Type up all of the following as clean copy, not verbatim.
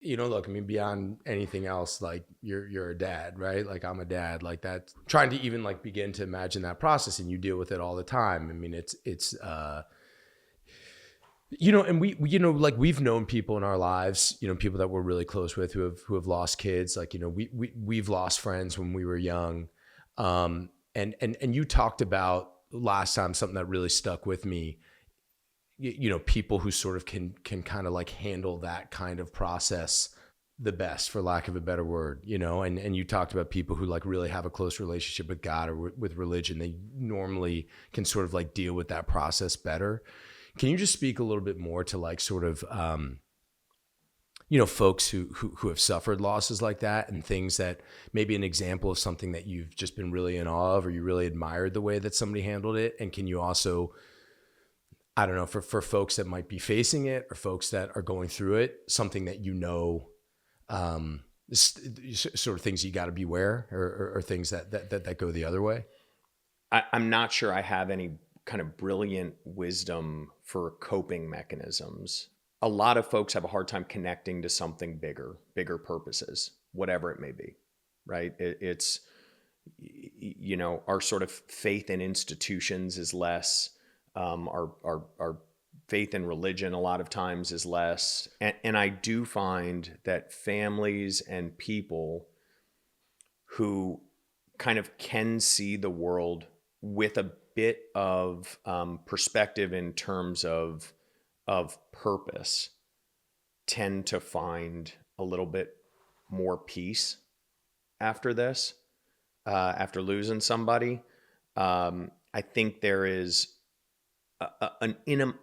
Look, I mean, beyond anything else, like you're a dad, right? Like I'm a dad, like that, trying to even like begin to imagine that process, and you deal with it all the time. I mean, and like we've known people in our lives, people that we're really close with who have lost kids. Like, we've lost friends when we were young. And you talked about last time something that really stuck with me, people who sort of can kind of like handle that kind of process the best, for lack of a better word, and you talked about people who like really have a close relationship with God or with religion. They normally can sort of like deal with that process better. Can you just speak a little bit more to like sort of, folks who have suffered losses like that, and things that maybe an example of something that you've just been really in awe of, or you really admired the way that somebody handled it? And can you also, I don't know, for folks that might be facing it or folks that are going through it, something that sort of things you got to beware, or things that go the other way? I'm not sure I have any kind of brilliant wisdom for coping mechanisms. A lot of folks have a hard time connecting to something bigger purposes, whatever it may be, right? It's, our sort of faith in institutions is less. Our faith in religion a lot of times is less. And I do find that families and people who kind of can see the world with a bit of perspective in terms of purpose tend to find a little bit more peace after this, after losing somebody. I think there is an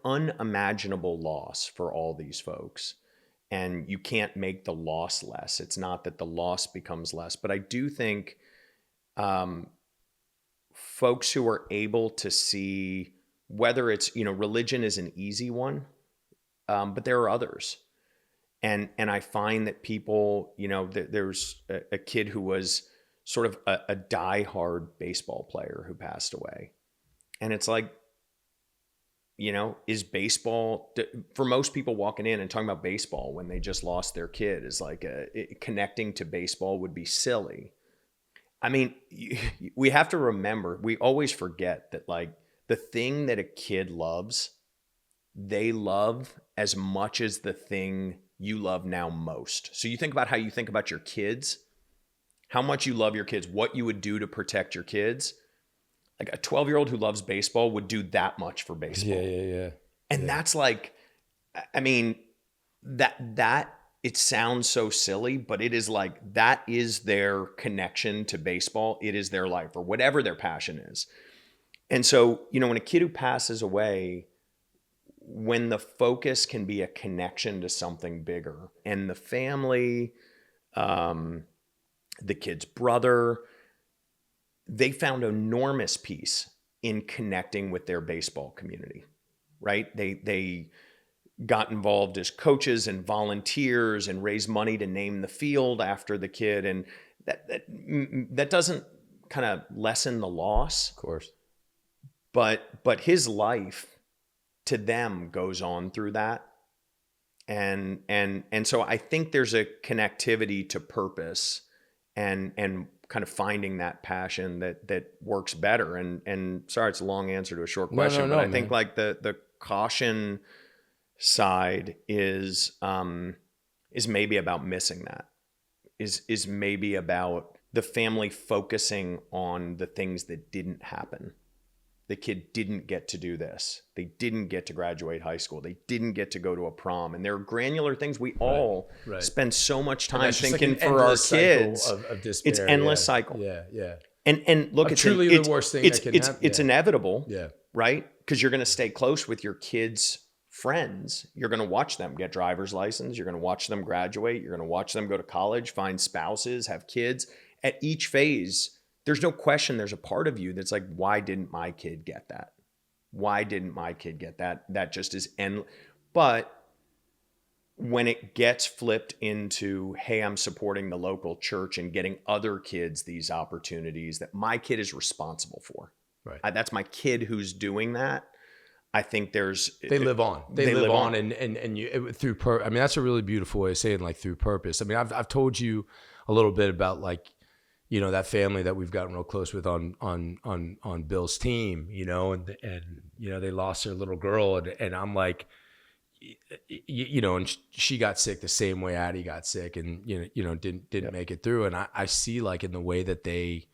unimaginable loss for all these folks, and you can't make the loss less. It's not that the loss becomes less, but I do think folks who are able to see, whether it's, religion is an easy one, but there are others. And I find that people, there's a kid who was sort of a diehard baseball player who passed away. And it's like, is baseball, for most people walking in and talking about baseball when they just lost their kid, is like connecting to baseball would be silly. I mean, we have to remember, we always forget that like the thing that a kid loves, they love as much as the thing you love now most. So you think about how you think about your kids, how much you love your kids, what you would do to protect your kids. Like a 12-year-old who loves baseball would do that much for baseball. Yeah. And that's like, I mean, that it sounds so silly, but it is like, that is their connection to baseball. It is their life, or whatever their passion is. And so, when a kid who passes away, when the focus can be a connection to something bigger, and the family, the kid's brother, they found enormous peace in connecting with their baseball community, right? They got involved as coaches and volunteers and raised money to name the field after the kid. And that doesn't kind of lessen the loss. Of course. But his life to them goes on through that. And so I think there's a connectivity to purpose and kind of finding that passion that works better. And sorry, it's a long answer to a short question, but I think like the caution side is maybe about missing that, is maybe about the family focusing on the things that didn't happen. The kid didn't get to do this. They didn't get to graduate high school. They didn't get to go to a prom. And there are granular things we all spend so much time thinking like for our kids. Of despair. It's endless cycle. Yeah. And look, it's truly the worst thing that can happen. It's inevitable, right? Because you're going to stay close with your kids' friends. You're going to watch them get driver's license. You're going to watch them graduate. You're going to watch them go to college, find spouses, have kids. At each phase, there's no question there's a part of you that's like, why didn't my kid get that? Why didn't my kid get that? That just is endless. But when it gets flipped into, hey, I'm supporting the local church and getting other kids these opportunities that my kid is responsible for. Right. That's my kid who's doing that. I think they live on. They live on, and you through I mean, that's a really beautiful way of saying, like, through purpose. I mean, I've told you a little bit about, like, you know, that family that we've gotten real close with on Bill's team, you know, and you know, they lost their little girl, and I'm like, you know, and she got sick the same way Addie got sick, and you know didn't make it through, and I see, like, in the way that they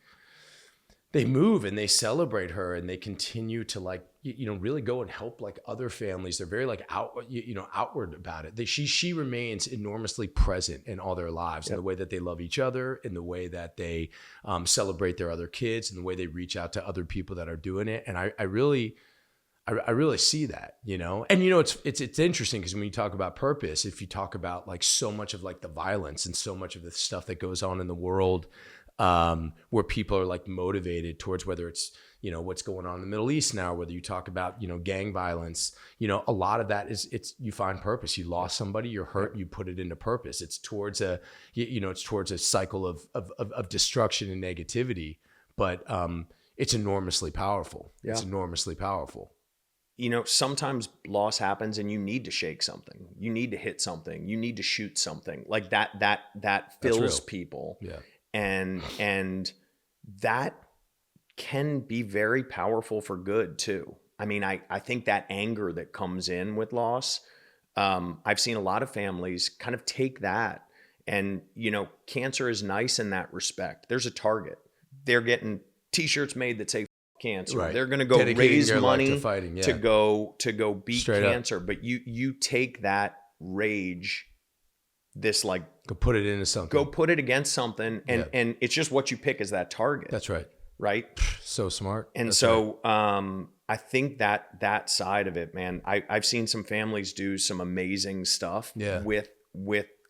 move and they celebrate her, and they continue to, like, you know, really go and help, like, other families. They're very, like, outward about it. She remains enormously present in all their lives, in the way that they love each other, in the way that they celebrate their other kids, in the way they reach out to other people that are doing it. And I really see that, you know. And, you know, it's interesting because when you talk about purpose, if you talk about, like, so much of, like, the violence and so much of the stuff that goes on in the world, where people are, like, motivated towards, whether it's, you know, what's going on in the Middle East now, whether you talk about, you know, gang violence, you know, a lot of that is you find purpose. You lost somebody, you're hurt, you put it into purpose. It's towards it's towards a cycle of destruction and negativity, but it's enormously powerful. Yeah. It's enormously powerful. You know, sometimes loss happens and you need to shake something. You need to hit something. You need to shoot something. Like that fills people. Yeah. And that can be very powerful for good too. I mean, I think that anger that comes in with loss, I've seen a lot of families kind of take that, and, you know, cancer is nice in that respect. There's a target. They're getting t-shirts made that say cancer. Right. They're going to go raise money to go beat Straight cancer. Up. But you take that rage, this, like, go put it into something. Go put it against something, and it's just what you pick as that target. That's right. Right. So smart. And That's so right. I think that side of it, man, I've seen some families do some amazing stuff with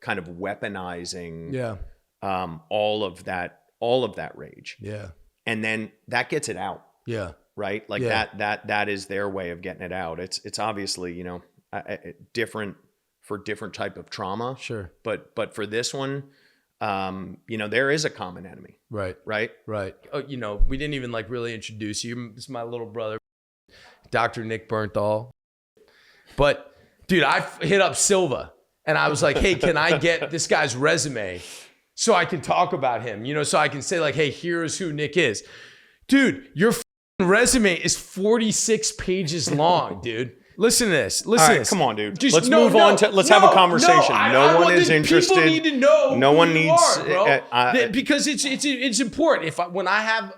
kind of weaponizing all of that rage. Yeah. And then that gets it out. Yeah. Right. Like that is their way of getting it out. It's obviously, you know, different for different type of trauma. Sure. But for this one, you know, there is a common enemy. Right. Right. Right. Oh, you know, we didn't even, like, really introduce you. This is my little brother, Dr. Nick Bernthal. But, dude, I hit up Silva and I was like, hey, can I get this guy's resume so I can talk about him? You know, so I can say, like, hey, here's who Nick is. Dude, your resume is 46 pages long, dude. Listen to this. Listen to this. Come on, dude. Let's move on to. Let's have a conversation. No one is interested. People need to know. No one needs, bro. Because it's important. When I have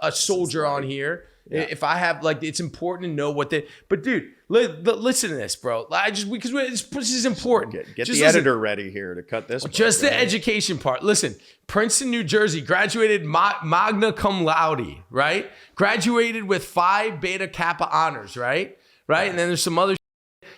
a soldier on here, if I have, like, it's important to know what they. But, dude, listen to this, bro. Because this is important. Get the editor ready here to cut this. Just the education part. Listen, Princeton, New Jersey, graduated magna cum laude, right? Graduated with 5 Beta Kappa honors, right? Right. And then there's some other.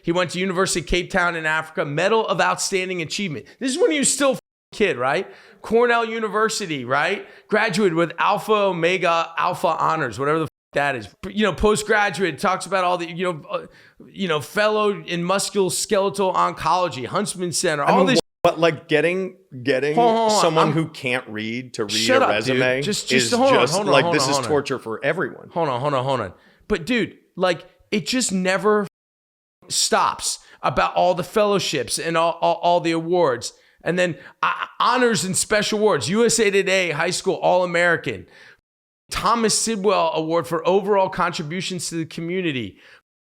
He went to University of Cape Town in Africa, Medal of Outstanding Achievement. This is when he was still a kid, right? Cornell University, right? Graduated with Alpha Omega Alpha honors, whatever the that is. You know, postgraduate, talks about all the, you know, fellow in musculoskeletal oncology, Huntsman Center, all this. But, like, getting someone who can't read to read a resume is hold on, this is torture for everyone. Hold on. But, dude, like, it just never stops about all the fellowships and all the awards. And then honors and special awards. USA Today High School All-American. Thomas Sidwell Award for overall contributions to the community.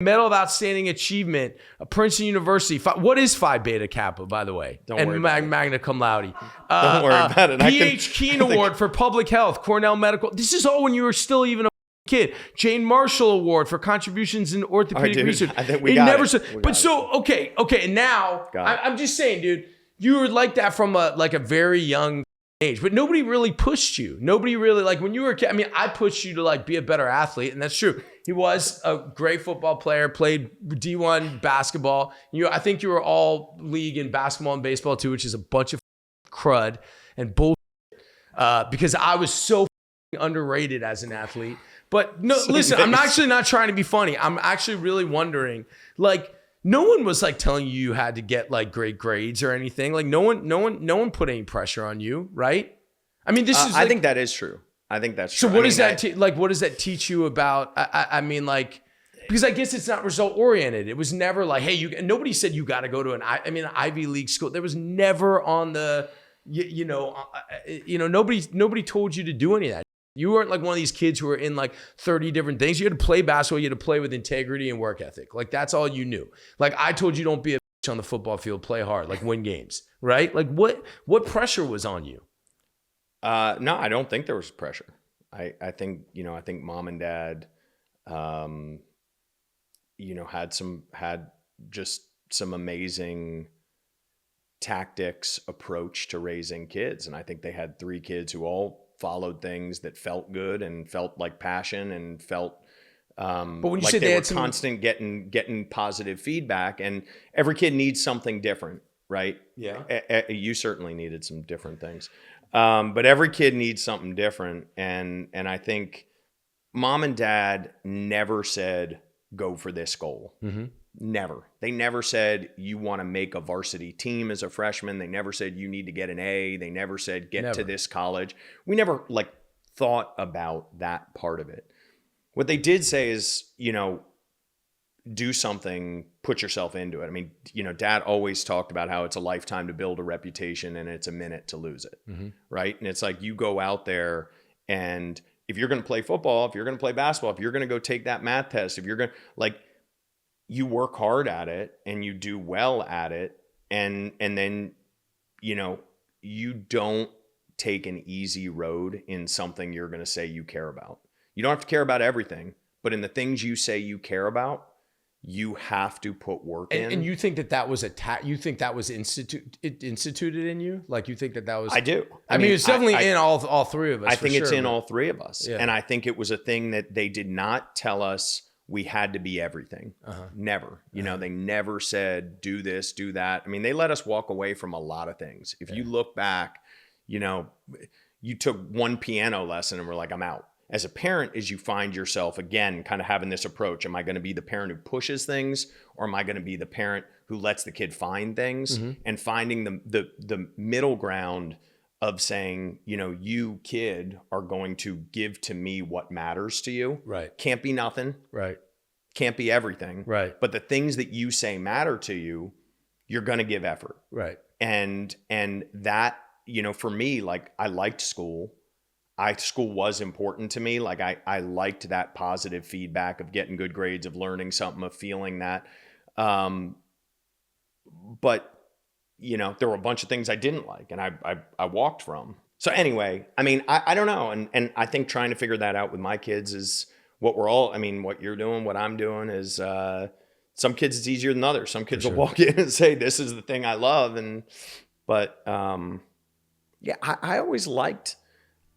Medal of Outstanding Achievement. Princeton University. What is Phi Beta Kappa, by the way? Don't worry about it. Magna cum laude. Don't worry about it. P.H. Keen Award for Public Health. Cornell Medical. This is all when you were still even a kid. Jane Marshall Award for contributions in orthopedic research. I think we got it. Okay. And now I'm just saying, dude, you were like that from a very young age, but nobody really pushed you. Nobody really, like, when you were a kid. I mean, I pushed you to, like, be a better athlete, and that's true. He was a great football player, played D1 basketball. I think you were all league in basketball and baseball too, which is a bunch of crud and bullshit. Because I was so underrated as an athlete. But no, listen, I'm actually not trying to be funny. I'm actually really wondering, like, no one was, like, telling you had to get, like, great grades or anything. Like, no one put any pressure on you, right? I mean, this is. I think that is true. I think that's true. So what does that what does that teach you about? I mean, like, because I guess it's not result oriented. It was never like, hey, nobody said you got to go to an Ivy League school. There was never on the, nobody told you to do any of that. You weren't like one of these kids who were in like 30 different things. You had to play basketball. You had to play with integrity and work ethic. Like that's all you knew. Like I told you, don't be a bitch on the football field, play hard, like win games, right? Like what pressure was on you? No, I don't think there was pressure. I think mom and dad, had just some amazing tactics approach to raising kids. And I think they had 3 kids who all followed things that felt good and felt like passion and felt but when you like say they were had constant getting positive feedback. And every kid needs something different, right? Yeah. You certainly needed some different things. But every kid needs something different. And I think mom and dad never said, go for this goal. Mm-hmm. Never. They never said you want to make a varsity team as a freshman. They never said you need to get an A. They never said get to this college. We never thought about that part of it. What they did say is, do something, put yourself into it. I mean, dad always talked about how it's a lifetime to build a reputation and it's a minute to lose it. Mm-hmm. Right. And it's like you go out there and if you're going to play football, if you're going to play basketball, if you're going to go take that math test, if you're going to you work hard at it and you do well at it. And then, you don't take an easy road in something you're going to say you care about. You don't have to care about everything, but in the things you say you care about, you have to put work in. And you think that was you think that was instituted in you? Like you think that was? I do. I mean, it's definitely in all 3 of us. I think it's in all 3 of us. Yeah. And I think it was a thing that they did not tell us we had to be everything. Uh-huh. Never. They never said, do this, do that. I mean, they let us walk away from a lot of things. If you look back, you took one piano lesson and we're like, I'm out. As a parent, as you find yourself, again, kind of having this approach, am I going to be the parent who pushes things or am I going to be the parent who lets the kid find things? Mm-hmm. And finding the middle ground of saying, you kid are going to give to me what matters to you. Right. Can't be nothing. Right. Can't be everything. Right. But the things that you say matter to you, you're going to give effort. Right. And that, for me, I liked school. School was important to me. I liked that positive feedback of getting good grades, of learning something, of feeling that. But there were a bunch of things I didn't like and I walked from. So anyway, I mean, I don't know. And I think trying to figure that out with my kids is what what you're doing, what I'm doing is, some kids it's easier than others. Some kids will walk in and say, this is the thing I love. But I always liked,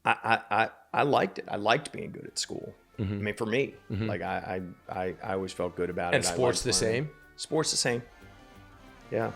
I liked it. I liked being good at school. Mm-hmm. I mean, for me, mm-hmm. I always felt good about it. And sports the same? Sports the same. Yeah.